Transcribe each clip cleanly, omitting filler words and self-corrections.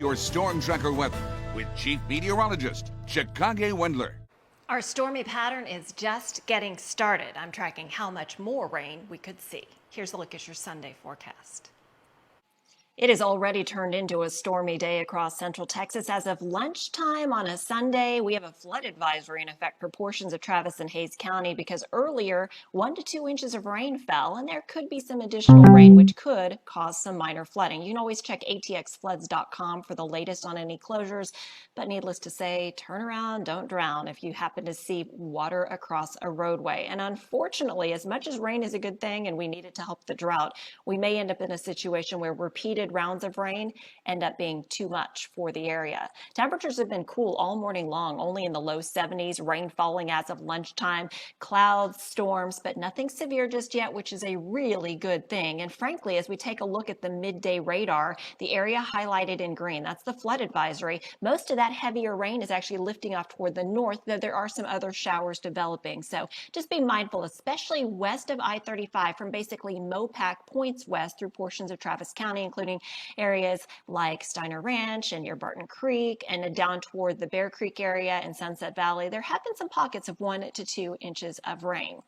Your Storm Tracker weather with Chief Meteorologist Chicago Wendler. Our stormy pattern is just getting started. I'm tracking how much more rain we could see. Here's a look at your Sunday forecast. It has already turned into a stormy day across central Texas. As of lunchtime on a Sunday, we have a flood advisory in effect for portions of Travis and Hays County because earlier 1 to 2 inches of rain fell, and there could be some additional rain, which could cause some minor flooding. You can always check atxfloods.com for the latest on any closures, but needless to say, turn around, don't drown if you happen to see water across a roadway. And unfortunately, as much as rain is a good thing and we need it to help the drought, we may end up in a situation where repeated rounds of rain end up being too much for the area. Temperatures have been cool all morning long, only in the low 70s, rain falling as of lunchtime, clouds, storms, but nothing severe just yet, which is a really good thing. And frankly, as we take a look at the midday radar, the area highlighted in green, that's the flood advisory. Most of that heavier rain is actually lifting off toward the north, though there are some other showers developing. So just be mindful, especially west of I-35 from basically Mopac points west through portions of Travis County, including areas like Steiner Ranch and near Barton Creek and down toward the Bear Creek area and Sunset Valley. There have been some pockets of 1 to 2 inches of rain.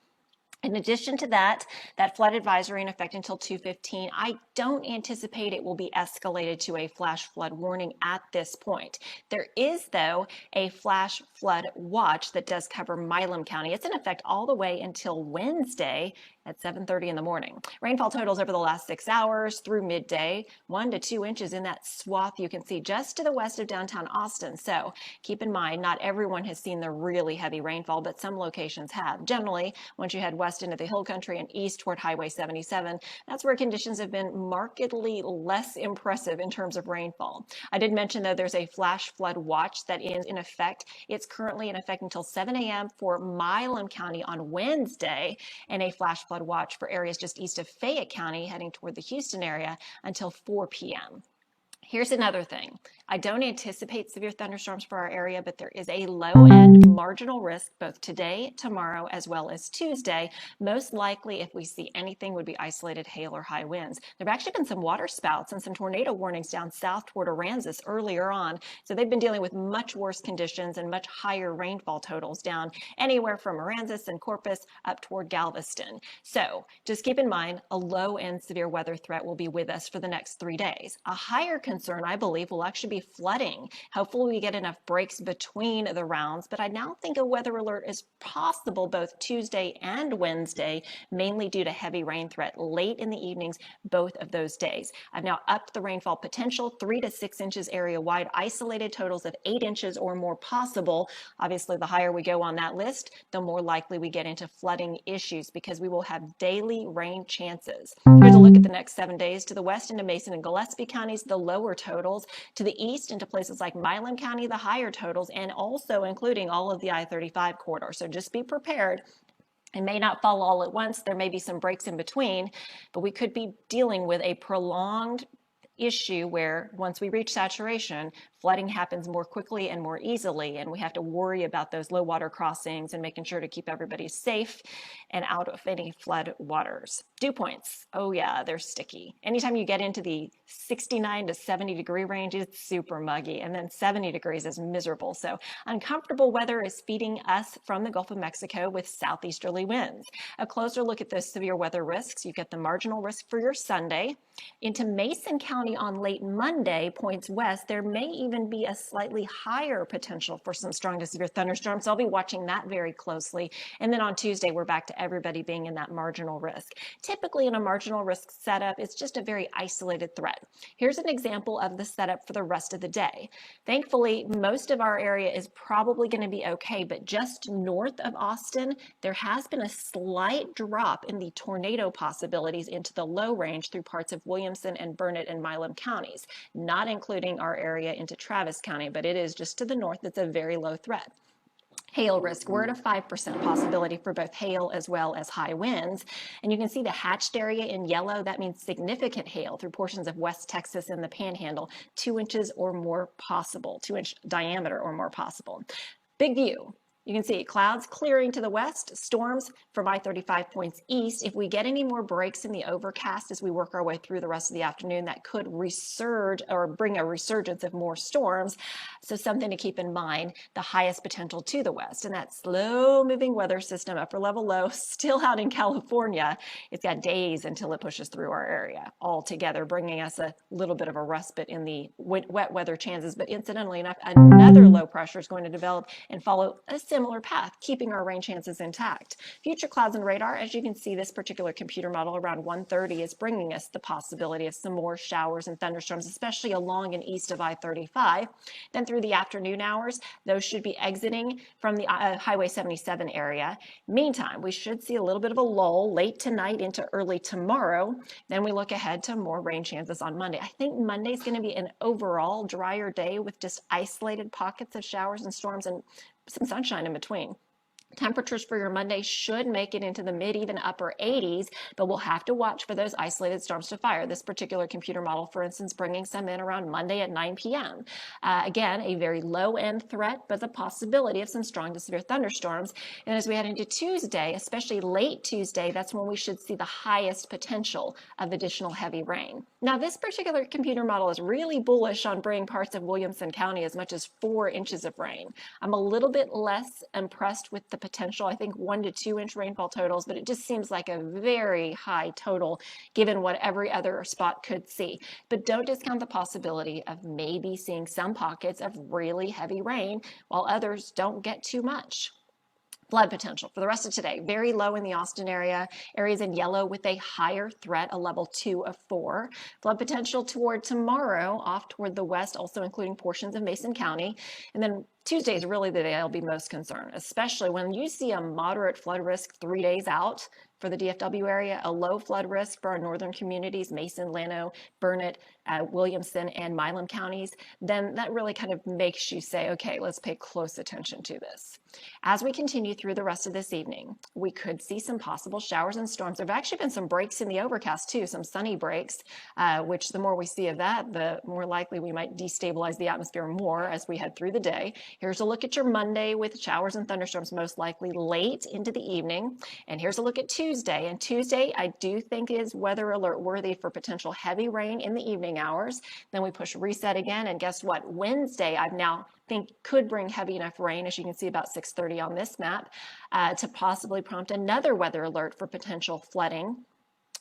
In addition to that flood advisory in effect until 2:15, I don't anticipate it will be escalated to a flash flood warning at this point. There is, though, a flash flood watch that does cover Milam County. It's in effect all the way until Wednesday at 7:30 in the morning. Rainfall totals over the last 6 hours through midday, 1 to 2 inches in that swath you can see just to the west of downtown Austin. So keep in mind, not everyone has seen the really heavy rainfall, but some locations have. Generally, once you head west into the hill country and east toward Highway 77, that's where conditions have been markedly less impressive in terms of rainfall. I did mention, though, there's a flash flood watch that is in effect. It's currently in effect until 7 a.m. for Milam County on Wednesday, and a flash flood watch for areas just east of Fayette County heading toward the Houston area until 4 p.m. Here's another thing. I don't anticipate severe thunderstorms for our area, but there is a low-end marginal risk both today, tomorrow, as well as Tuesday. Most likely, if we see anything, would be isolated hail or high winds. There have actually been some water spouts and some tornado warnings down south toward Aransas earlier on. So they've been dealing with much worse conditions and much higher rainfall totals down anywhere from Aransas and Corpus up toward Galveston. So just keep in mind, a low-end severe weather threat will be with us for the next 3 days. A higher concern, I believe, will actually be flooding. Hopefully we get enough breaks between the rounds, but I now think a weather alert is possible both Tuesday and Wednesday, mainly due to heavy rain threat late in the evenings both of those days. I've now upped the rainfall potential 3 to 6 inches area wide, isolated totals of 8 inches or more possible. Obviously, the higher we go on that list, the more likely we get into flooding issues because we will have daily rain chances. Here's a look at the next 7 days. To the west into Mason and Gillespie counties, the lower totals. To the east into places like Milam County, the higher totals, and also including all of the I-35 corridor. So just be prepared. It may not fall all at once. There may be some breaks in between, but we could be dealing with a prolonged issue where once we reach saturation, flooding happens more quickly and more easily, and we have to worry about those low water crossings and making sure to keep everybody safe and out of any flood waters. Dew points, oh yeah, they're sticky. Anytime you get into the 69 to 70 degree range, it's super muggy, and then 70 degrees is miserable. So uncomfortable weather is feeding us from the Gulf of Mexico with southeasterly winds. A closer look at those severe weather risks. You get the marginal risk for your Sunday. Into Mason County on late Monday, points west, there may even be a slightly higher potential for some strong to severe thunderstorms. So I'll be watching that very closely. And then on Tuesday, we're back to everybody being in that marginal risk. Typically in a marginal risk setup, it's just a very isolated threat. Here's an example of the setup for the rest of the day. Thankfully, most of our area is probably going to be okay, but just north of Austin, there has been a slight drop in the tornado possibilities into the low range through parts of Williamson and Burnett and Milam counties, not including our area into Travis County, but it is just to the north. It's a very low threat. Hail risk, we're at a 5% possibility for both hail as well as high winds. And you can see the hatched area in yellow. That means significant hail through portions of West Texas and the Panhandle, 2 inches or more possible, 2-inch diameter or more possible. Big view. You can see clouds clearing to the west, storms from I-35 points east. If we get any more breaks in the overcast as we work our way through the rest of the afternoon, that could resurge or bring a resurgence of more storms. So something to keep in mind, the highest potential to the west. And that slow moving weather system, upper level low, still out in California. It's got days until it pushes through our area altogether, bringing us a little bit of a respite in the wet weather chances. But incidentally enough, another low pressure is going to develop and follow a similar path, keeping our rain chances intact. Future clouds and radar, as you can see, this particular computer model around 1:30 is bringing us the possibility of some more showers and thunderstorms, especially along and east of I-35. Then through the afternoon hours, those should be exiting from the Highway 77 area. Meantime, we should see a little bit of a lull late tonight into early tomorrow. Then we look ahead to more rain chances on Monday. I think Monday's going to be an overall drier day with just isolated pockets of showers and storms and some sunshine in between. Temperatures for your Monday should make it into the mid, even upper 80s, but we'll have to watch for those isolated storms to fire. This particular computer model, for instance, bringing some in around Monday at 9 p.m. Again, a very low-end threat, but the possibility of some strong to severe thunderstorms. And as we head into Tuesday, especially late Tuesday, that's when we should see the highest potential of additional heavy rain. Now, this particular computer model is really bullish on bringing parts of Williamson County as much as 4 inches of rain. I'm a little bit less impressed with the potential, I think 1 to 2 inch rainfall totals, but it just seems like a very high total given what every other spot could see. But don't discount the possibility of maybe seeing some pockets of really heavy rain while others don't get too much. Flood potential for the rest of today, very low in the Austin area, areas in yellow with a higher threat, a level 2 of 4. Flood potential toward tomorrow, off toward the west, also including portions of Mason County. And then Tuesday is really the day I'll be most concerned, especially when you see a moderate flood risk 3 days out for the DFW area, a low flood risk for our northern communities, Mason, Llano, Burnett, Williamson, and Milam counties, then that really kind of makes you say, okay, let's pay close attention to this. As we continue through the rest of this evening, we could see some possible showers and storms. There have actually been some breaks in the overcast too, some sunny breaks, which the more we see of that, the more likely we might destabilize the atmosphere more as we head through the day. Here's a look at your Monday with showers and thunderstorms most likely late into the evening. And here's a look at Tuesday. And Tuesday, I do think is weather alert worthy for potential heavy rain in the evening hours. Then we push reset again. And guess what? Wednesday, I've now think could bring heavy enough rain, as you can see about 6:30 on this map, to possibly prompt another weather alert for potential flooding.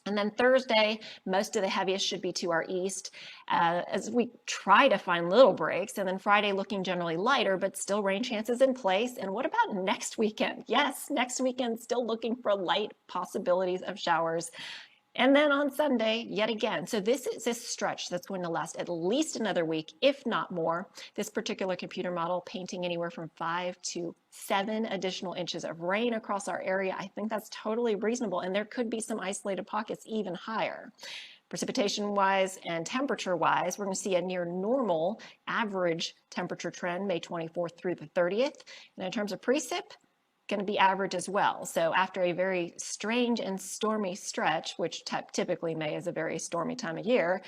And then Thursday, most of the heaviest should be to our east as we try to find little breaks. And then Friday looking generally lighter, but still rain chances in place. And what about next weekend? Yes, next weekend still looking for light possibilities of showers. And then on Sunday, yet again. So this is a stretch that's going to last at least another week, if not more. This particular computer model painting anywhere from 5 to 7 additional inches of rain across our area. I think that's totally reasonable. And there could be some isolated pockets even higher. Precipitation-wise and temperature-wise, we're going to see a near normal average temperature trend May 24th through the 30th. And in terms of precip, going to be average as well. So after a very strange and stormy stretch, which typically May is a very stormy time of year,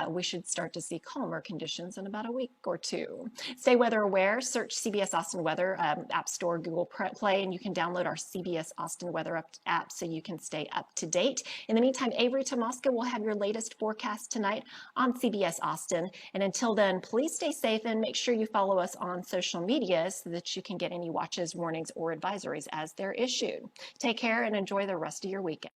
we should start to see calmer conditions in about a week or two. Stay weather aware. Search CBS Austin Weather, App Store, Google Play, and you can download our CBS Austin Weather app so you can stay up to date. In the meantime, Avery Tomaska will have your latest forecast tonight on CBS Austin. And until then, please stay safe and make sure you follow us on social media so that you can get any watches, warnings, or advisories as they're issued. Take care and enjoy the rest of your weekend.